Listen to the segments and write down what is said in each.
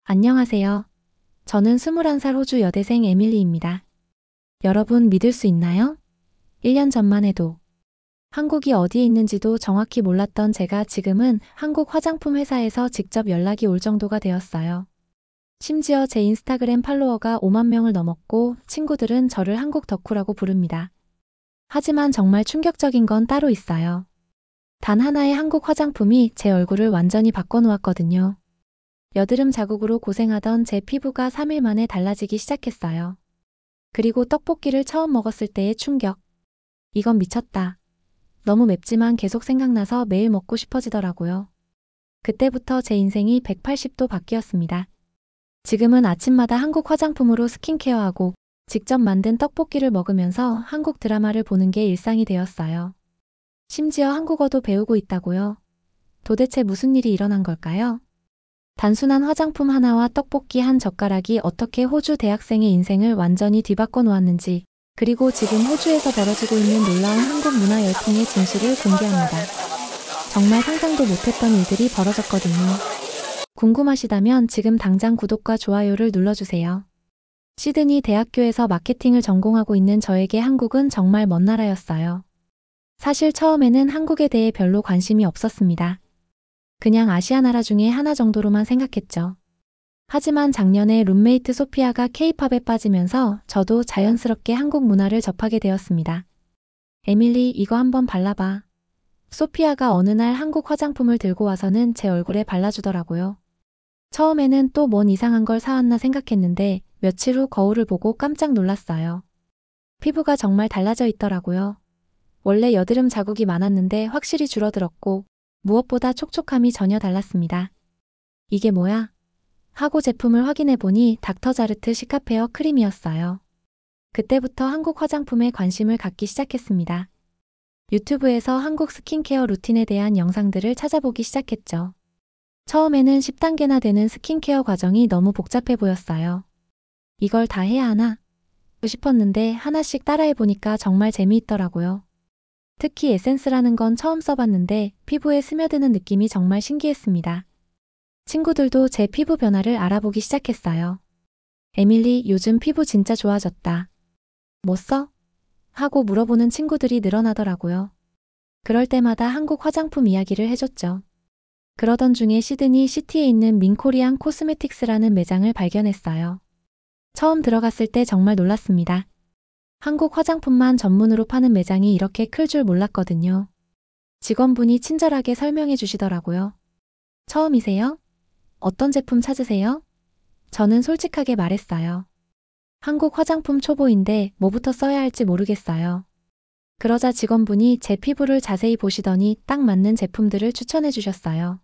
안녕하세요. 저는 21살 호주 여대생 에밀리입니다. 여러분 믿을 수 있나요? 1년 전만 해도 한국이 어디에 있는지도 정확히 몰랐던 제가 지금은 한국 화장품 회사에서 직접 연락이 올 정도가 되었어요. 심지어 제 인스타그램 팔로워가 5만 명을 넘었고 친구들은 저를 한국 덕후라고 부릅니다. 하지만 정말 충격적인 건 따로 있어요. 단 하나의 한국 화장품이 제 얼굴을 완전히 바꿔놓았거든요. 여드름 자국으로 고생하던 제 피부가 3일 만에 달라지기 시작했어요. 그리고 떡볶이를 처음 먹었을 때의 충격. 이건 미쳤다. 너무 맵지만 계속 생각나서 매일 먹고 싶어지더라고요. 그때부터 제 인생이 180도 바뀌었습니다. 지금은 아침마다 한국 화장품으로 스킨케어하고 직접 만든 떡볶이를 먹으면서 한국 드라마를 보는 게 일상이 되었어요. 심지어 한국어도 배우고 있다고요. 도대체 무슨 일이 일어난 걸까요? 단순한 화장품 하나와 떡볶이 한 젓가락이 어떻게 호주 대학생의 인생을 완전히 뒤바꿔 놓았는지, 그리고 지금 호주에서 벌어지고 있는 놀라운 한국 문화 열풍의 진실을 공개합니다. 정말 상상도 못했던 일들이 벌어졌거든요. 궁금하시다면 지금 당장 구독과 좋아요를 눌러주세요. 시드니 대학교에서 마케팅을 전공하고 있는 저에게 한국은 정말 먼 나라였어요. 사실 처음에는 한국에 대해 별로 관심이 없었습니다. 그냥 아시아 나라 중에 하나 정도로만 생각했죠. 하지만 작년에 룸메이트 소피아가 K-팝에 빠지면서 저도 자연스럽게 한국 문화를 접하게 되었습니다. 에밀리, 이거 한번 발라봐. 소피아가 어느 날 한국 화장품을 들고 와서는 제 얼굴에 발라주더라고요. 처음에는 또 뭔 이상한 걸 사왔나 생각했는데 며칠 후 거울을 보고 깜짝 놀랐어요. 피부가 정말 달라져 있더라고요. 원래 여드름 자국이 많았는데 확실히 줄어들었고 무엇보다 촉촉함이 전혀 달랐습니다. 이게 뭐야? 하고 제품을 확인해보니 닥터자르트 시카페어 크림이었어요. 그때부터 한국 화장품에 관심을 갖기 시작했습니다. 유튜브에서 한국 스킨케어 루틴에 대한 영상들을 찾아보기 시작했죠. 처음에는 10단계나 되는 스킨케어 과정이 너무 복잡해 보였어요. 이걸 다 해야 하나? 싶었는데 하나씩 따라해보니까 정말 재미있더라고요. 특히 에센스라는 건 처음 써봤는데 피부에 스며드는 느낌이 정말 신기했습니다. 친구들도 제 피부 변화를 알아보기 시작했어요. 에밀리, 요즘 피부 진짜 좋아졌다. 뭐 써? 하고 물어보는 친구들이 늘어나더라고요. 그럴 때마다 한국 화장품 이야기를 해줬죠. 그러던 중에 시드니 시티에 있는 민코리안 코스메틱스라는 매장을 발견했어요. 처음 들어갔을 때 정말 놀랐습니다. 한국 화장품만 전문으로 파는 매장이 이렇게 클 줄 몰랐거든요. 직원분이 친절하게 설명해 주시더라고요. 처음이세요? 어떤 제품 찾으세요? 저는 솔직하게 말했어요. 한국 화장품 초보인데 뭐부터 써야 할지 모르겠어요. 그러자 직원분이 제 피부를 자세히 보시더니 딱 맞는 제품들을 추천해 주셨어요.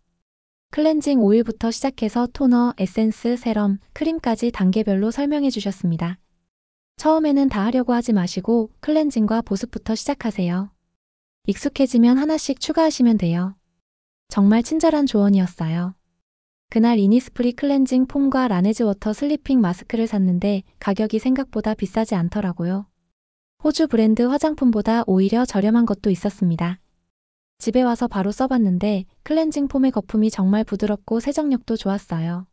클렌징 오일부터 시작해서 토너, 에센스, 세럼, 크림까지 단계별로 설명해 주셨습니다. 처음에는 다 하려고 하지 마시고 클렌징과 보습부터 시작하세요. 익숙해지면 하나씩 추가하시면 돼요. 정말 친절한 조언이었어요. 그날 이니스프리 클렌징 폼과 라네즈 워터 슬리핑 마스크를 샀는데 가격이 생각보다 비싸지 않더라고요. 호주 브랜드 화장품보다 오히려 저렴한 것도 있었습니다. 집에 와서 바로 써봤는데 클렌징 폼의 거품이 정말 부드럽고 세정력도 좋았어요.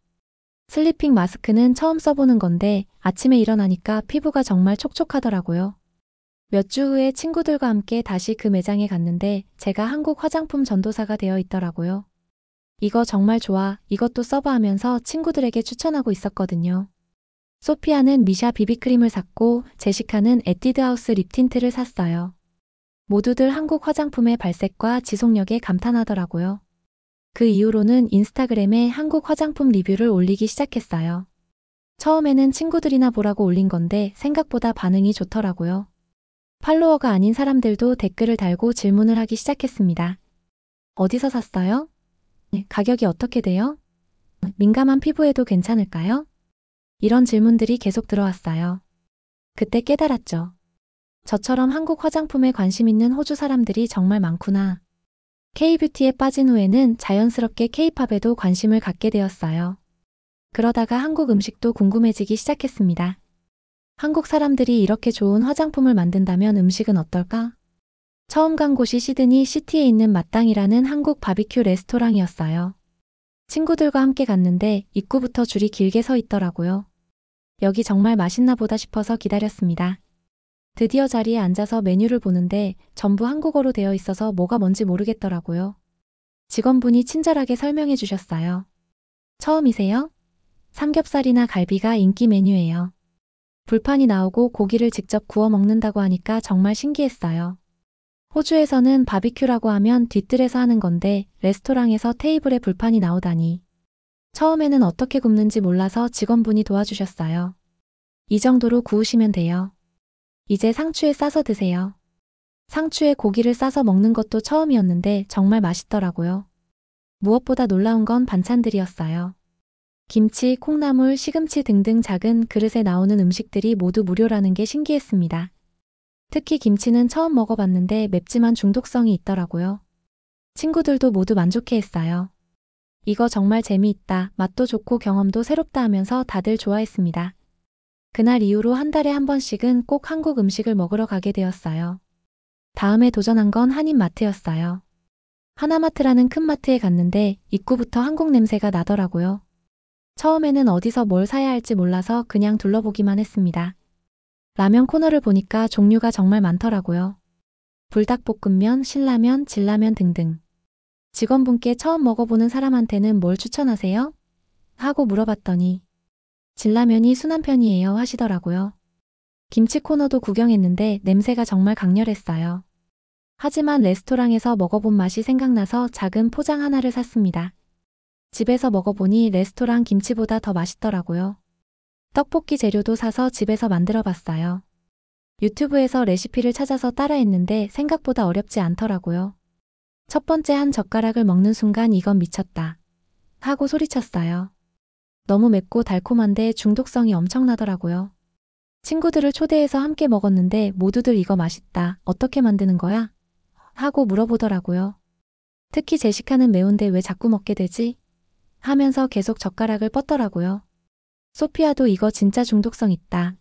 슬리핑 마스크는 처음 써보는 건데 아침에 일어나니까 피부가 정말 촉촉하더라고요. 몇 주 후에 친구들과 함께 다시 그 매장에 갔는데 제가 한국 화장품 전도사가 되어 있더라고요. 이거 정말 좋아, 이것도 써봐 하면서 친구들에게 추천하고 있었거든요. 소피아는 미샤 비비크림을 샀고 제시카는 에뛰드하우스 립 틴트를 샀어요. 모두들 한국 화장품의 발색과 지속력에 감탄하더라고요. 그 이후로는 인스타그램에 한국 화장품 리뷰를 올리기 시작했어요. 처음에는 친구들이나 보라고 올린 건데 생각보다 반응이 좋더라고요. 팔로워가 아닌 사람들도 댓글을 달고 질문을 하기 시작했습니다. 어디서 샀어요? 가격이 어떻게 돼요? 민감한 피부에도 괜찮을까요? 이런 질문들이 계속 들어왔어요. 그때 깨달았죠. 저처럼 한국 화장품에 관심 있는 호주 사람들이 정말 많구나. K-뷰티에 빠진 후에는 자연스럽게 K-팝에도 관심을 갖게 되었어요. 그러다가 한국 음식도 궁금해지기 시작했습니다. 한국 사람들이 이렇게 좋은 화장품을 만든다면 음식은 어떨까? 처음 간 곳이 시드니 시티에 있는 마땅이라는 한국 바비큐 레스토랑이었어요. 친구들과 함께 갔는데 입구부터 줄이 길게 서 있더라고요. 여기 정말 맛있나 보다 싶어서 기다렸습니다. 드디어 자리에 앉아서 메뉴를 보는데 전부 한국어로 되어 있어서 뭐가 뭔지 모르겠더라고요. 직원분이 친절하게 설명해 주셨어요. 처음이세요? 삼겹살이나 갈비가 인기 메뉴예요. 불판이 나오고 고기를 직접 구워 먹는다고 하니까 정말 신기했어요. 호주에서는 바비큐라고 하면 뒤뜰에서 하는 건데 레스토랑에서 테이블에 불판이 나오다니. 처음에는 어떻게 굽는지 몰라서 직원분이 도와주셨어요. 이 정도로 구우시면 돼요. 이제 상추에 싸서 드세요. 상추에 고기를 싸서 먹는 것도 처음이었는데 정말 맛있더라고요. 무엇보다 놀라운 건 반찬들이었어요. 김치, 콩나물, 시금치 등등 작은 그릇에 나오는 음식들이 모두 무료라는 게 신기했습니다. 특히 김치는 처음 먹어봤는데 맵지만 중독성이 있더라고요. 친구들도 모두 만족해했어요. 이거 정말 재미있다, 맛도 좋고 경험도 새롭다 하면서 다들 좋아했습니다. 그날 이후로 한 달에 한 번씩은 꼭 한국 음식을 먹으러 가게 되었어요. 다음에 도전한 건 한인마트였어요. 하나마트라는 큰 마트에 갔는데 입구부터 한국 냄새가 나더라고요. 처음에는 어디서 뭘 사야 할지 몰라서 그냥 둘러보기만 했습니다. 라면 코너를 보니까 종류가 정말 많더라고요. 불닭볶음면, 신라면, 진라면 등등. 직원분께 처음 먹어보는 사람한테는 뭘 추천하세요? 하고 물어봤더니 진라면이 순한 편이에요 하시더라고요. 김치 코너도 구경했는데 냄새가 정말 강렬했어요. 하지만 레스토랑에서 먹어본 맛이 생각나서 작은 포장 하나를 샀습니다. 집에서 먹어보니 레스토랑 김치보다 더 맛있더라고요. 떡볶이 재료도 사서 집에서 만들어 봤어요. 유튜브에서 레시피를 찾아서 따라했는데 생각보다 어렵지 않더라고요. 첫 번째 한 젓가락을 먹는 순간 이건 미쳤다 하고 소리쳤어요. 너무 맵고 달콤한데 중독성이 엄청나더라고요. 친구들을 초대해서 함께 먹었는데 모두들 이거 맛있다, 어떻게 만드는 거야? 하고 물어보더라고요. 특히 제시카는 매운데 왜 자꾸 먹게 되지? 하면서 계속 젓가락을 뻗더라고요. 소피아도 이거 진짜 중독성 있다.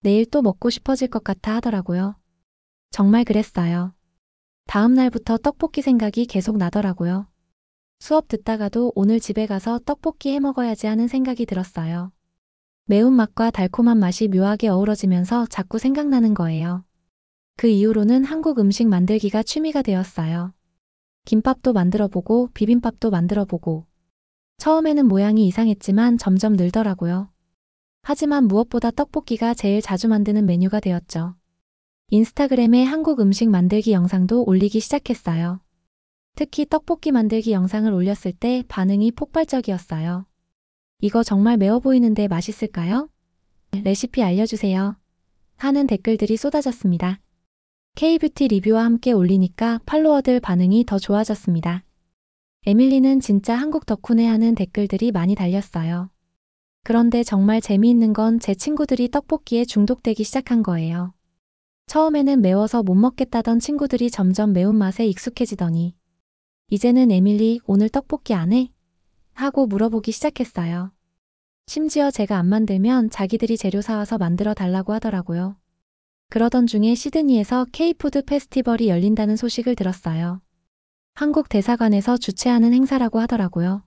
내일 또 먹고 싶어질 것 같아 하더라고요. 정말 그랬어요. 다음 날부터 떡볶이 생각이 계속 나더라고요. 수업 듣다가도 오늘 집에 가서 떡볶이 해 먹어야지 하는 생각이 들었어요. 매운맛과 달콤한 맛이 묘하게 어우러지면서 자꾸 생각나는 거예요. 그 이후로는 한국 음식 만들기가 취미가 되었어요. 김밥도 만들어보고 비빔밥도 만들어보고 처음에는 모양이 이상했지만 점점 늘더라고요. 하지만 무엇보다 떡볶이가 제일 자주 만드는 메뉴가 되었죠. 인스타그램에 한국 음식 만들기 영상도 올리기 시작했어요. 특히 떡볶이 만들기 영상을 올렸을 때 반응이 폭발적이었어요. 이거 정말 매워 보이는데 맛있을까요? 레시피 알려주세요. 하는 댓글들이 쏟아졌습니다. K뷰티 리뷰와 함께 올리니까 팔로워들 반응이 더 좋아졌습니다. 에밀리는 진짜 한국 덕후네 하는 댓글들이 많이 달렸어요. 그런데 정말 재미있는 건 제 친구들이 떡볶이에 중독되기 시작한 거예요. 처음에는 매워서 못 먹겠다던 친구들이 점점 매운맛에 익숙해지더니 이제는 에밀리 오늘 떡볶이 안 해? 하고 물어보기 시작했어요. 심지어 제가 안 만들면 자기들이 재료 사와서 만들어 달라고 하더라고요. 그러던 중에 시드니에서 K푸드 페스티벌이 열린다는 소식을 들었어요. 한국 대사관에서 주최하는 행사라고 하더라고요.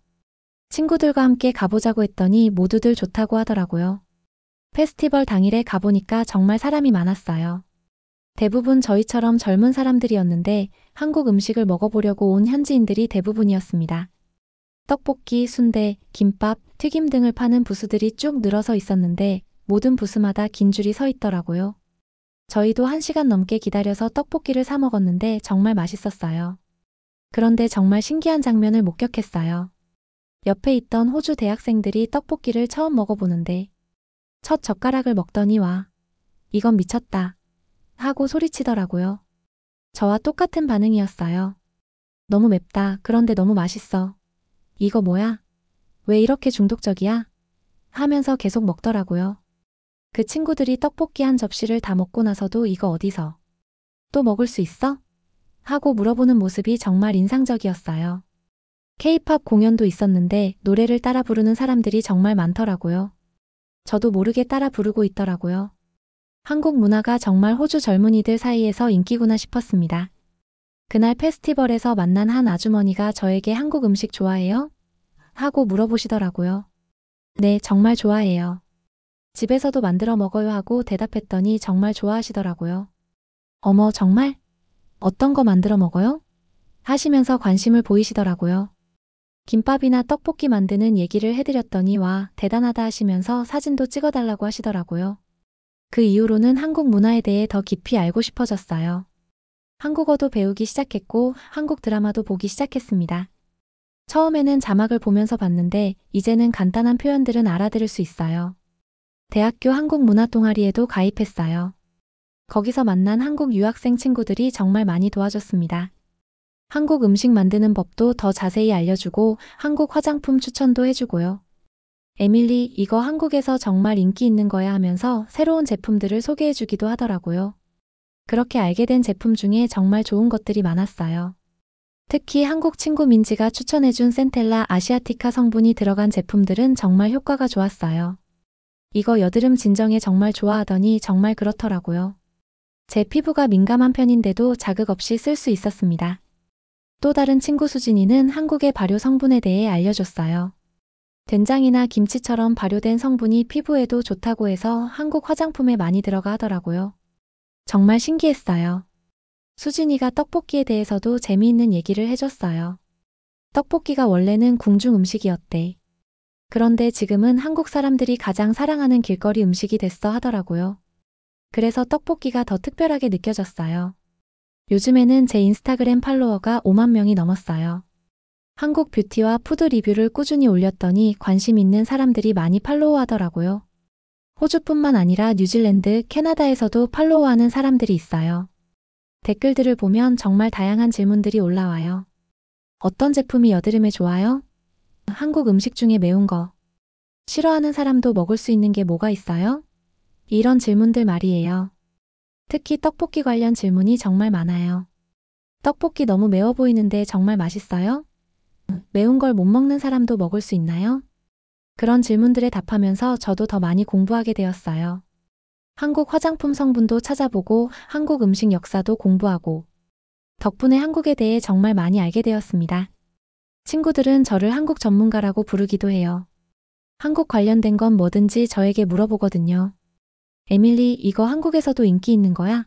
친구들과 함께 가보자고 했더니 모두들 좋다고 하더라고요. 페스티벌 당일에 가보니까 정말 사람이 많았어요. 대부분 저희처럼 젊은 사람들이었는데 한국 음식을 먹어보려고 온 현지인들이 대부분이었습니다. 떡볶이, 순대, 김밥, 튀김 등을 파는 부스들이 쭉 늘어서 있었는데 모든 부스마다 긴 줄이 서 있더라고요. 저희도 1시간 넘게 기다려서 떡볶이를 사 먹었는데 정말 맛있었어요. 그런데 정말 신기한 장면을 목격했어요. 옆에 있던 호주 대학생들이 떡볶이를 처음 먹어보는데 첫 젓가락을 먹더니 와, 이건 미쳤다 하고 소리치더라고요. 저와 똑같은 반응이었어요. 너무 맵다. 그런데 너무 맛있어. 이거 뭐야? 왜 이렇게 중독적이야? 하면서 계속 먹더라고요. 그 친구들이 떡볶이 한 접시를 다 먹고 나서도 이거 어디서 또 먹을 수 있어? 하고 물어보는 모습이 정말 인상적이었어요. K-팝 공연도 있었는데 노래를 따라 부르는 사람들이 정말 많더라고요. 저도 모르게 따라 부르고 있더라고요. 한국 문화가 정말 호주 젊은이들 사이에서 인기구나 싶었습니다. 그날 페스티벌에서 만난 한 아주머니가 저에게 한국 음식 좋아해요? 하고 물어보시더라고요. 네, 정말 좋아해요. 집에서도 만들어 먹어요 하고 대답했더니 정말 좋아하시더라고요. 어머, 정말? 어떤 거 만들어 먹어요? 하시면서 관심을 보이시더라고요. 김밥이나 떡볶이 만드는 얘기를 해드렸더니 와, 대단하다 하시면서 사진도 찍어달라고 하시더라고요. 그 이후로는 한국 문화에 대해 더 깊이 알고 싶어졌어요. 한국어도 배우기 시작했고 한국 드라마도 보기 시작했습니다. 처음에는 자막을 보면서 봤는데 이제는 간단한 표현들은 알아들을 수 있어요. 대학교 한국 문화 동아리에도 가입했어요. 거기서 만난 한국 유학생 친구들이 정말 많이 도와줬습니다. 한국 음식 만드는 법도 더 자세히 알려주고 한국 화장품 추천도 해주고요. 에밀리, 이거 한국에서 정말 인기 있는 거야 하면서 새로운 제품들을 소개해주기도 하더라고요. 그렇게 알게 된 제품 중에 정말 좋은 것들이 많았어요. 특히 한국 친구 민지가 추천해준 센텔라 아시아티카 성분이 들어간 제품들은 정말 효과가 좋았어요. 이거 여드름 진정에 정말 좋아하더니 정말 그렇더라고요. 제 피부가 민감한 편인데도 자극 없이 쓸 수 있었습니다. 또 다른 친구 수진이는 한국의 발효 성분에 대해 알려줬어요. 된장이나 김치처럼 발효된 성분이 피부에도 좋다고 해서 한국 화장품에 많이 들어가 하더라고요. 정말 신기했어요. 수진이가 떡볶이에 대해서도 재미있는 얘기를 해줬어요. 떡볶이가 원래는 궁중 음식이었대. 그런데 지금은 한국 사람들이 가장 사랑하는 길거리 음식이 됐어 하더라고요. 그래서 떡볶이가 더 특별하게 느껴졌어요. 요즘에는 제 인스타그램 팔로워가 5만 명이 넘었어요. 한국 뷰티와 푸드 리뷰를 꾸준히 올렸더니 관심 있는 사람들이 많이 팔로우하더라고요. 호주뿐만 아니라 뉴질랜드, 캐나다에서도 팔로우하는 사람들이 있어요. 댓글들을 보면 정말 다양한 질문들이 올라와요. 어떤 제품이 여드름에 좋아요? 한국 음식 중에 매운 거. 싫어하는 사람도 먹을 수 있는 게 뭐가 있어요? 이런 질문들 말이에요. 특히 떡볶이 관련 질문이 정말 많아요. 떡볶이 너무 매워 보이는데 정말 맛있어요? 매운 걸 못 먹는 사람도 먹을 수 있나요? 그런 질문들에 답하면서 저도 더 많이 공부하게 되었어요. 한국 화장품 성분도 찾아보고 한국 음식 역사도 공부하고 덕분에 한국에 대해 정말 많이 알게 되었습니다. 친구들은 저를 한국 전문가라고 부르기도 해요. 한국 관련된 건 뭐든지 저에게 물어보거든요. 에밀리, 이거 한국에서도 인기 있는 거야?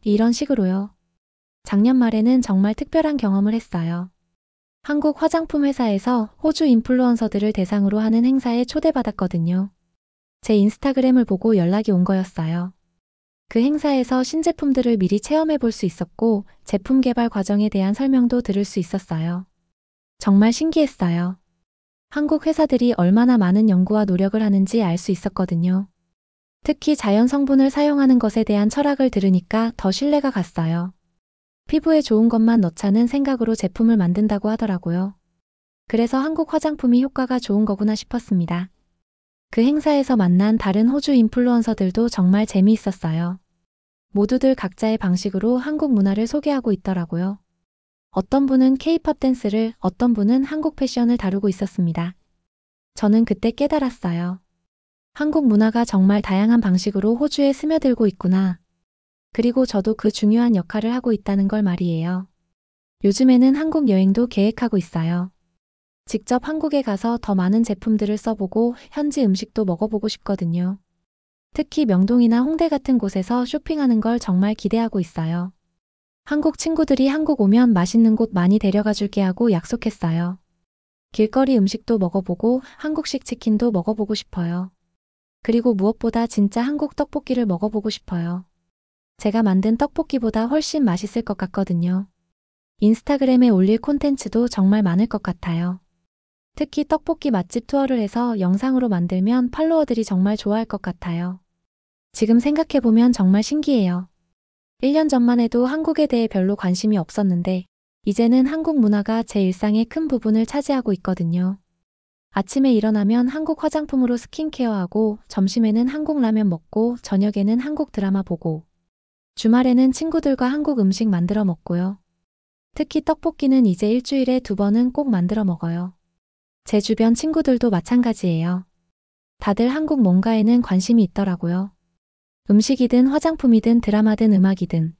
이런 식으로요. 작년 말에는 정말 특별한 경험을 했어요. 한국 화장품 회사에서 호주 인플루언서들을 대상으로 하는 행사에 초대받았거든요. 제 인스타그램을 보고 연락이 온 거였어요. 그 행사에서 신제품들을 미리 체험해 볼 수 있었고 제품 개발 과정에 대한 설명도 들을 수 있었어요. 정말 신기했어요. 한국 회사들이 얼마나 많은 연구와 노력을 하는지 알 수 있었거든요. 특히 자연 성분을 사용하는 것에 대한 철학을 들으니까 더 신뢰가 갔어요. 피부에 좋은 것만 넣자는 생각으로 제품을 만든다고 하더라고요. 그래서 한국 화장품이 효과가 좋은 거구나 싶었습니다. 그 행사에서 만난 다른 호주 인플루언서들도 정말 재미있었어요. 모두들 각자의 방식으로 한국 문화를 소개하고 있더라고요. 어떤 분은 K-팝 댄스를, 어떤 분은 한국 패션을 다루고 있었습니다. 저는 그때 깨달았어요. 한국 문화가 정말 다양한 방식으로 호주에 스며들고 있구나. 그리고 저도 그 중요한 역할을 하고 있다는 걸 말이에요. 요즘에는 한국 여행도 계획하고 있어요. 직접 한국에 가서 더 많은 제품들을 써보고 현지 음식도 먹어보고 싶거든요. 특히 명동이나 홍대 같은 곳에서 쇼핑하는 걸 정말 기대하고 있어요. 한국 친구들이 한국 오면 맛있는 곳 많이 데려가 줄게 하고 약속했어요. 길거리 음식도 먹어보고 한국식 치킨도 먹어보고 싶어요. 그리고 무엇보다 진짜 한국 떡볶이를 먹어보고 싶어요. 제가 만든 떡볶이보다 훨씬 맛있을 것 같거든요. 인스타그램에 올릴 콘텐츠도 정말 많을 것 같아요. 특히 떡볶이 맛집 투어를 해서 영상으로 만들면 팔로워들이 정말 좋아할 것 같아요. 지금 생각해보면 정말 신기해요. 1년 전만 해도 한국에 대해 별로 관심이 없었는데 이제는 한국 문화가 제 일상의 큰 부분을 차지하고 있거든요. 아침에 일어나면 한국 화장품으로 스킨케어하고 점심에는 한국 라면 먹고 저녁에는 한국 드라마 보고 주말에는 친구들과 한국 음식 만들어 먹고요. 특히 떡볶이는 이제 일주일에 2번은 꼭 만들어 먹어요. 제 주변 친구들도 마찬가지예요. 다들 한국 뭔가에는 관심이 있더라고요. 음식이든 화장품이든 드라마든 음악이든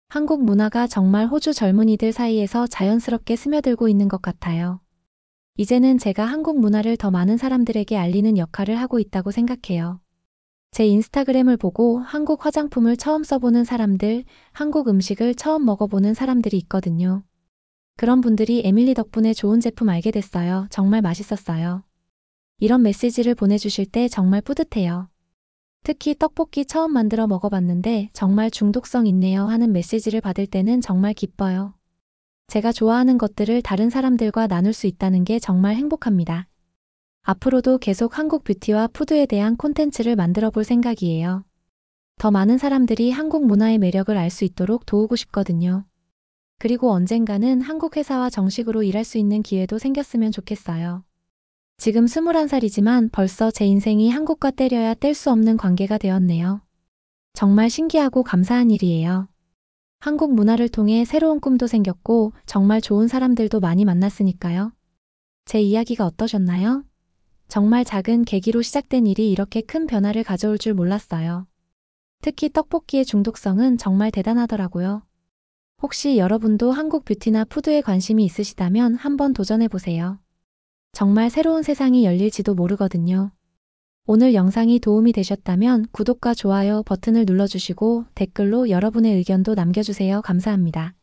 한국 문화가 정말 호주 젊은이들 사이에서 자연스럽게 스며들고 있는 것 같아요. 이제는 제가 한국 문화를 더 많은 사람들에게 알리는 역할을 하고 있다고 생각해요. 제 인스타그램을 보고 한국 화장품을 처음 써보는 사람들, 한국 음식을 처음 먹어보는 사람들이 있거든요. 그런 분들이 에밀리 덕분에 좋은 제품 알게 됐어요. 정말 맛있었어요. 이런 메시지를 보내주실 때 정말 뿌듯해요. 특히 떡볶이 처음 만들어 먹어봤는데 정말 중독성 있네요 하는 메시지를 받을 때는 정말 기뻐요. 제가 좋아하는 것들을 다른 사람들과 나눌 수 있다는 게 정말 행복합니다. 앞으로도 계속 한국 뷰티와 푸드에 대한 콘텐츠를 만들어 볼 생각이에요. 더 많은 사람들이 한국 문화의 매력을 알 수 있도록 도우고 싶거든요. 그리고 언젠가는 한국 회사와 정식으로 일할 수 있는 기회도 생겼으면 좋겠어요. 지금 21살이지만 벌써 제 인생이 한국과 때려야 뗄 수 없는 관계가 되었네요. 정말 신기하고 감사한 일이에요. 한국 문화를 통해 새로운 꿈도 생겼고 정말 좋은 사람들도 많이 만났으니까요. 제 이야기가 어떠셨나요? 정말 작은 계기로 시작된 일이 이렇게 큰 변화를 가져올 줄 몰랐어요. 특히 떡볶이의 중독성은 정말 대단하더라고요. 혹시 여러분도 한국 뷰티나 푸드에 관심이 있으시다면 한번 도전해보세요. 정말 새로운 세상이 열릴지도 모르거든요. 오늘 영상이 도움이 되셨다면 구독과 좋아요 버튼을 눌러주시고 댓글로 여러분의 의견도 남겨주세요. 감사합니다.